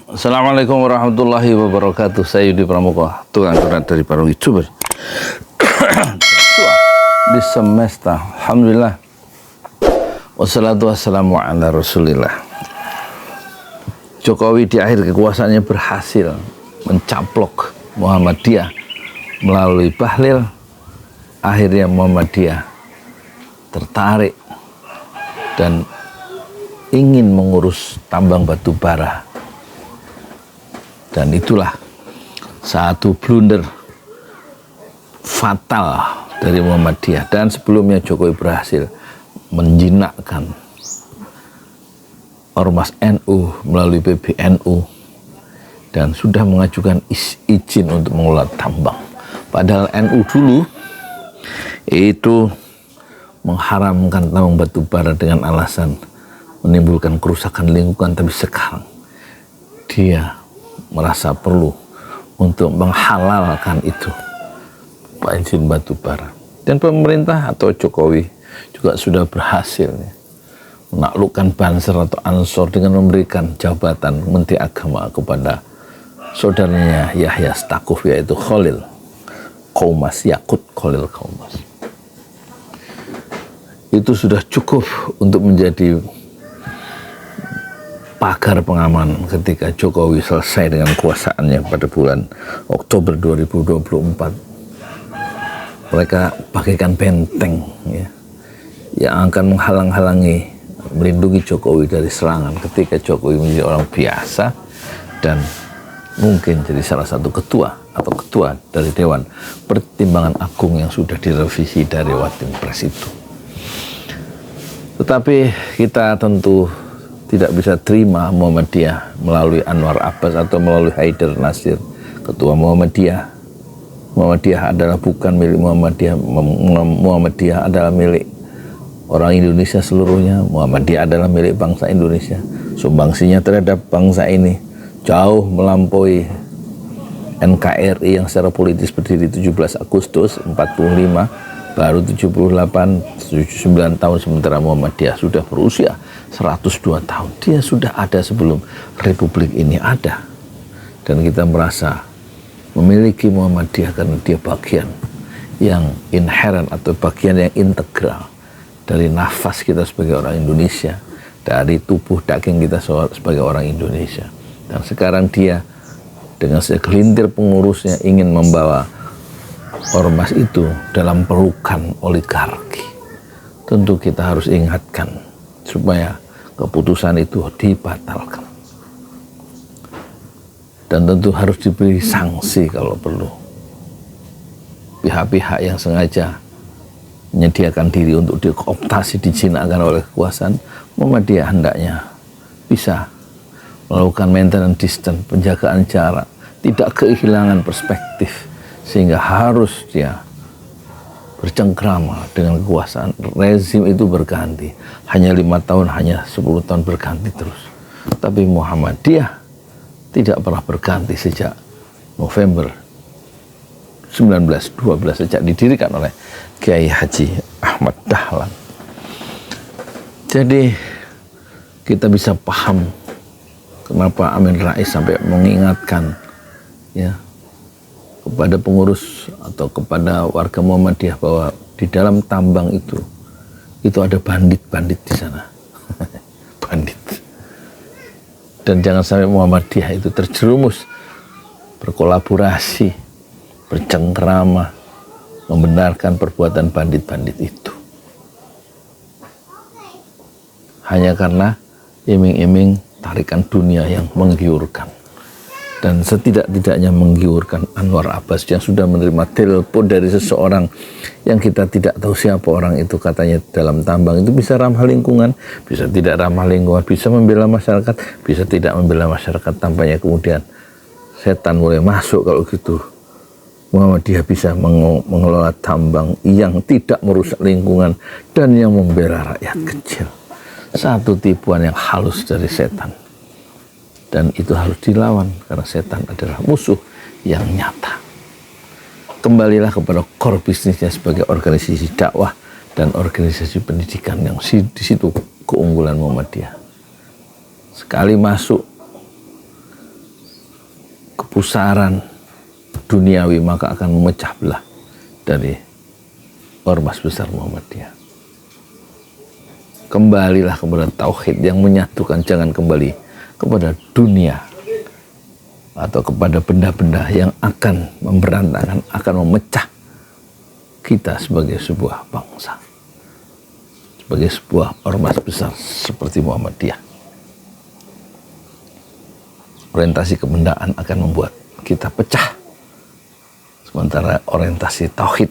Assalamualaikum warahmatullahi wabarakatuh. Saya Yudi Pramuka, tukang curhat dari para YouTuber di semesta. Alhamdulillah. Wassalatu wassalamu ala rasulillah. Jokowi di akhir kekuasaannya berhasil mencaplok Muhammadiyah melalui Bahlil. Akhirnya Muhammadiyah tertarik dan ingin mengurus tambang batu bara, dan itulah satu blunder fatal dari Muhammadiyah. Dan sebelumnya Jokowi berhasil menjinakkan Ormas NU melalui PBNU dan sudah mengajukan izin untuk mengelola tambang. Padahal NU dulu itu mengharamkan tambang batu bara dengan alasan menimbulkan kerusakan lingkungan, tapi sekarang dia merasa perlu untuk menghalalkan itu, izin batu bara. Dan pemerintah atau Jokowi juga sudah berhasil menaklukkan Banser atau Ansor dengan memberikan jabatan Menteri Agama kepada saudaranya Yahya Stakuf, yaitu Khalil Qaumas, Yakut Khalil Qaumas. Itu sudah cukup untuk menjadi pagar pengaman ketika Jokowi selesai dengan kuasaannya pada bulan Oktober 2024. Mereka bagaikan benteng yang akan menghalang-halangi, melindungi Jokowi dari serangan ketika Jokowi menjadi orang biasa dan mungkin jadi salah satu ketua dari Dewan Pertimbangan Agung yang sudah direvisi dari Watim Pres itu. Tetapi kita tentu tidak bisa terima Muhammadiyah melalui Anwar Abbas atau melalui Haidar Nasir, ketua Muhammadiyah. Muhammadiyah adalah bukan milik Muhammadiyah. Muhammadiyah adalah milik orang Indonesia seluruhnya. Muhammadiyah adalah milik bangsa Indonesia. Sumbangsinya terhadap bangsa ini jauh melampaui NKRI yang secara politis berdiri 17 Agustus 45, baru 79 tahun, sementara Muhammadiyah sudah berusia 102 tahun. Dia sudah ada sebelum Republik ini ada. Dan kita merasa memiliki Muhammadiyah karena dia bagian yang inherent atau bagian yang integral dari nafas kita sebagai orang Indonesia, dari tubuh daging kita sebagai orang Indonesia. Dan sekarang dia dengan segelintir pengurusnya ingin membawa ormas itu dalam pelukan oligarki. Tentu kita harus ingatkan supaya keputusan itu dibatalkan. Dan tentu harus diberi sanksi kalau perlu. Pihak-pihak yang sengaja menyediakan diri untuk dikooptasi, dijinakkan oleh kekuasaan, Muhammadiyah hendaknya bisa melakukan maintenance distance, penjagaan jarak, tidak kehilangan perspektif, sehingga harus dia bercengkrama dengan kekuasaan. Rezim itu berganti, hanya 5 tahun, hanya 10 tahun berganti terus. Tapi Muhammadiyah tidak pernah berganti sejak November 1912, sejak didirikan oleh Kiai Haji Ahmad Dahlan. Jadi kita bisa paham kenapa Amin Rais sampai mengingatkan kepada pengurus atau kepada warga Muhammadiyah bahwa di dalam tambang itu ada bandit-bandit di sana. Bandit. Dan jangan sampai Muhammadiyah itu terjerumus berkolaborasi, bercengkrama, membenarkan perbuatan bandit-bandit itu. Hanya karena iming-iming tarikan dunia yang menggiurkan. Dan setidak-tidaknya menggiurkan Anwar Abbas yang sudah menerima telepon dari seseorang yang kita tidak tahu siapa orang itu, katanya dalam tambang itu bisa ramah lingkungan, bisa tidak ramah lingkungan, bisa membela masyarakat, bisa tidak membela masyarakat. Tampaknya kemudian setan mulai masuk kalau gitu. Muhammadiyah bisa mengelola tambang yang tidak merusak lingkungan dan yang membela rakyat kecil. Satu tipuan yang halus dari setan. Dan itu harus dilawan karena setan adalah musuh yang nyata. Kembalilah kepada core bisnisnya sebagai organisasi dakwah dan organisasi pendidikan yang di situ keunggulan Muhammadiyah. Sekali masuk kepusaran duniawi, maka akan memecah belah dari ormas besar Muhammadiyah. Kembalilah kepada tauhid yang menyatukan, jangan kembali kepada dunia atau kepada benda-benda yang akan memberantakan, akan memecah kita sebagai sebuah bangsa, sebagai sebuah ormas besar seperti Muhammadiyah. Orientasi kebendaan akan membuat kita pecah, sementara orientasi tauhid,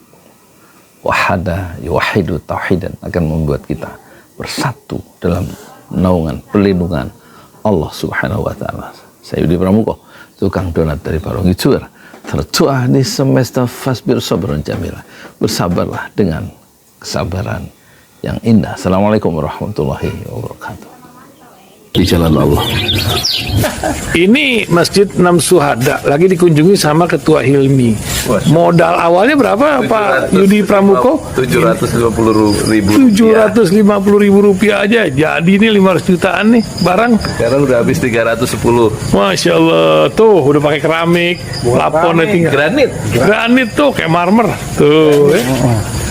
wahada yuwahidu tauhidan, akan membuat kita bersatu dalam naungan perlindungan Allah Subhanahu wa taala. Saya Yudi Pramuko, tukang donat dari Parung Icur. Tertua di semesta fasbir sabran jamila. Bersabarlah dengan kesabaran yang indah. Assalamualaikum warahmatullahi wabarakatuh. Di jalan Allah. Ini Masjid Enam Syuhada lagi dikunjungi sama Ketua Hilmi. Modal awalnya berapa Pak Yudi Pramuko? 750.000. 750.000 rupiah aja. Jadi ini 500 jutaan nih barang. Sekarang udah habis 310. Masya Allah, tuh udah pakai keramik, laponnya tinggal. Granit tuh kayak marmer. Tuh,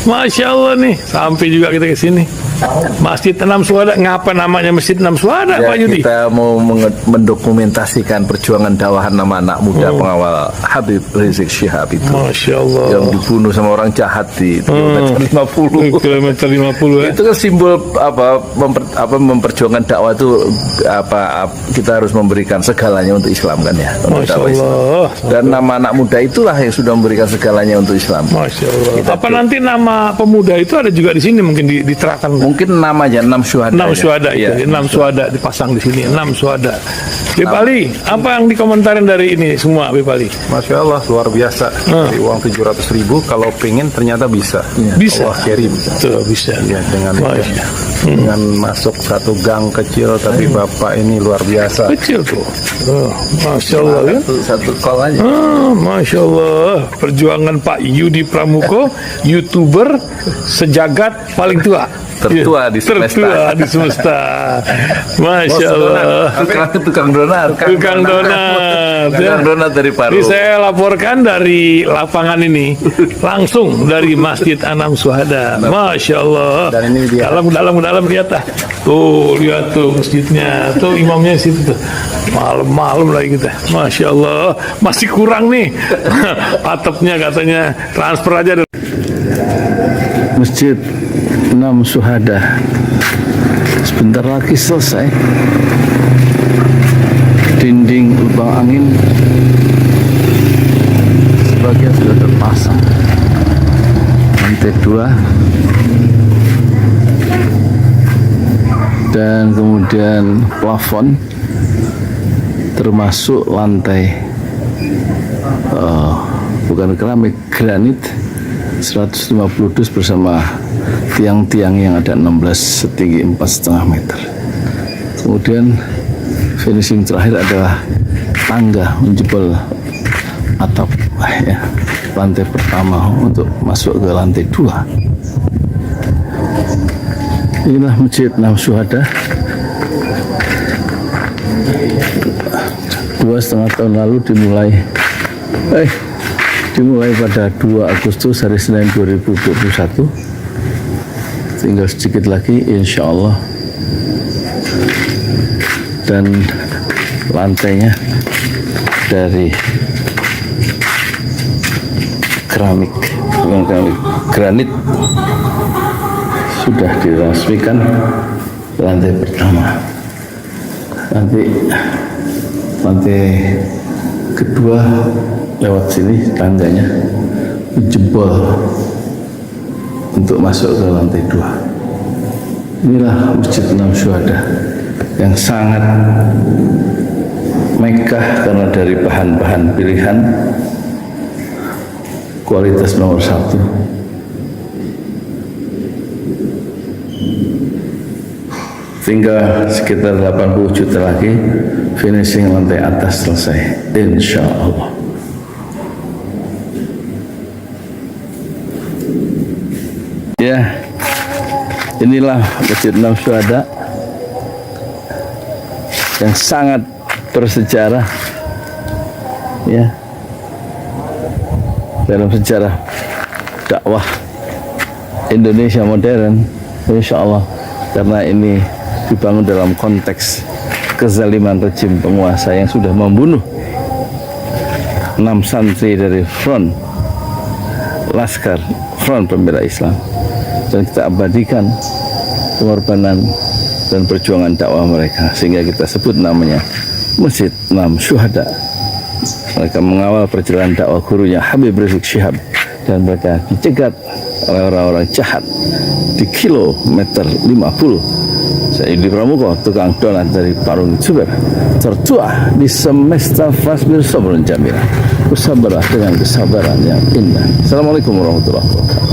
Masya Allah nih, sampai juga kita ke sini. Masjid Enam Syuhada, ngapa namanya Masjid Enam Syuhada, Ya, Pak Yudi? kita mau mendokumentasikan perjuangan dakwah nama anak muda pengawal Habib Rizik Syihab itu. Masya Allah. Yang dibunuh sama orang jahat di kilometer 50. Kilometer 50 ya. Itu kan simbol memperjuangkan dakwah itu kita harus memberikan segalanya untuk Islam kan ya. Untuk Masya dakwah Islam. Allah. Dan nama anak muda itulah yang sudah memberikan segalanya untuk Islam. Masya Allah. Apa nanti nama pemuda itu ada juga di sini mungkin diterapkan? Mungkin namanya 6 Syuhada. 6 Syuhada itu, Ya. 6 Syuhada dipasang di sini, 6 Syuhada. Bipali, apa yang dikomentarin dari ini semua, Bipali? Masya Allah, luar biasa. Dari uang 700.000, kalau pengen ternyata bisa. Bisa. Allah kirim. Tuh, bisa. Ya, Masya. dengan masuk satu gang kecil, tapi Bapak ini luar biasa. Kecil tuh. Masya Allah ya. Satu call aja. Masya Allah, perjuangan Pak Yudi Pramuko, YouTuber sejagat paling tua. Tertua di semesta. Tertua di semesta. Masya Allah. Tukang donat. Tukang donat. Tukang donat dari Paru. Ini saya laporkan dari lapangan ini, langsung dari Masjid Enam Syuhada. Masya Allah. Dan ini dia. Dalam kelihatan. Tuh lihat tuh masjidnya, tuh imamnya di situ tuh. Malam-malam lagi kita. Masya Allah, masih kurang nih. Atapnya katanya transfer aja. Masjid Enam Syuhada sebentar lagi selesai. Dinding lubang angin sebagian sudah terpasang, lantai 2, dan kemudian plafon termasuk lantai bukan keramik, granit 150 dus bersama tiang-tiang yang ada 16 setinggi 4,5 meter. Kemudian finishing terakhir adalah tangga menjebol atap ya, lantai pertama untuk masuk ke lantai 2. Inilah Masjid Enam Syuhada. 2,5 tahun lalu dimulai pada 2 Agustus hari Senin 2021. Tinggal sedikit lagi insya Allah, dan lantainya dari keramik, bukan keramik, granit sudah diresmikan lantai pertama. Nanti lantai kedua lewat sini tangganya jebol untuk masuk ke lantai 2. Inilah Masjid Enam Syuhada yang sangat megah karena dari bahan-bahan pilihan, kualitas nomor 1. Tinggal sekitar 80 juta lagi finishing lantai atas selesai, insya Allah. Ya, inilah Masjid Enam Syuhada yang sangat bersejarah ya dalam sejarah dakwah Indonesia modern, insya Allah, karena ini dibangun dalam konteks kezaliman rejim penguasa yang sudah membunuh 6 santri dari front Laskar Front Pembela Islam, dan kita abadikan pengorbanan dan perjuangan dakwah mereka sehingga kita sebut namanya Masjid 6 Syuhada. Mereka mengawal perjalanan dakwah gurunya Habib Rizik Syihab, dan mereka dicegat oleh orang-orang jahat di kilometer 50. Saya Yudi Pramuko, tukang donat dari Parung Juber, tertua di semesta Fasbir Sabrun Jamila. Bersabarlah dengan kesabaran yang indah. Assalamualaikum warahmatullahi wabarakatuh.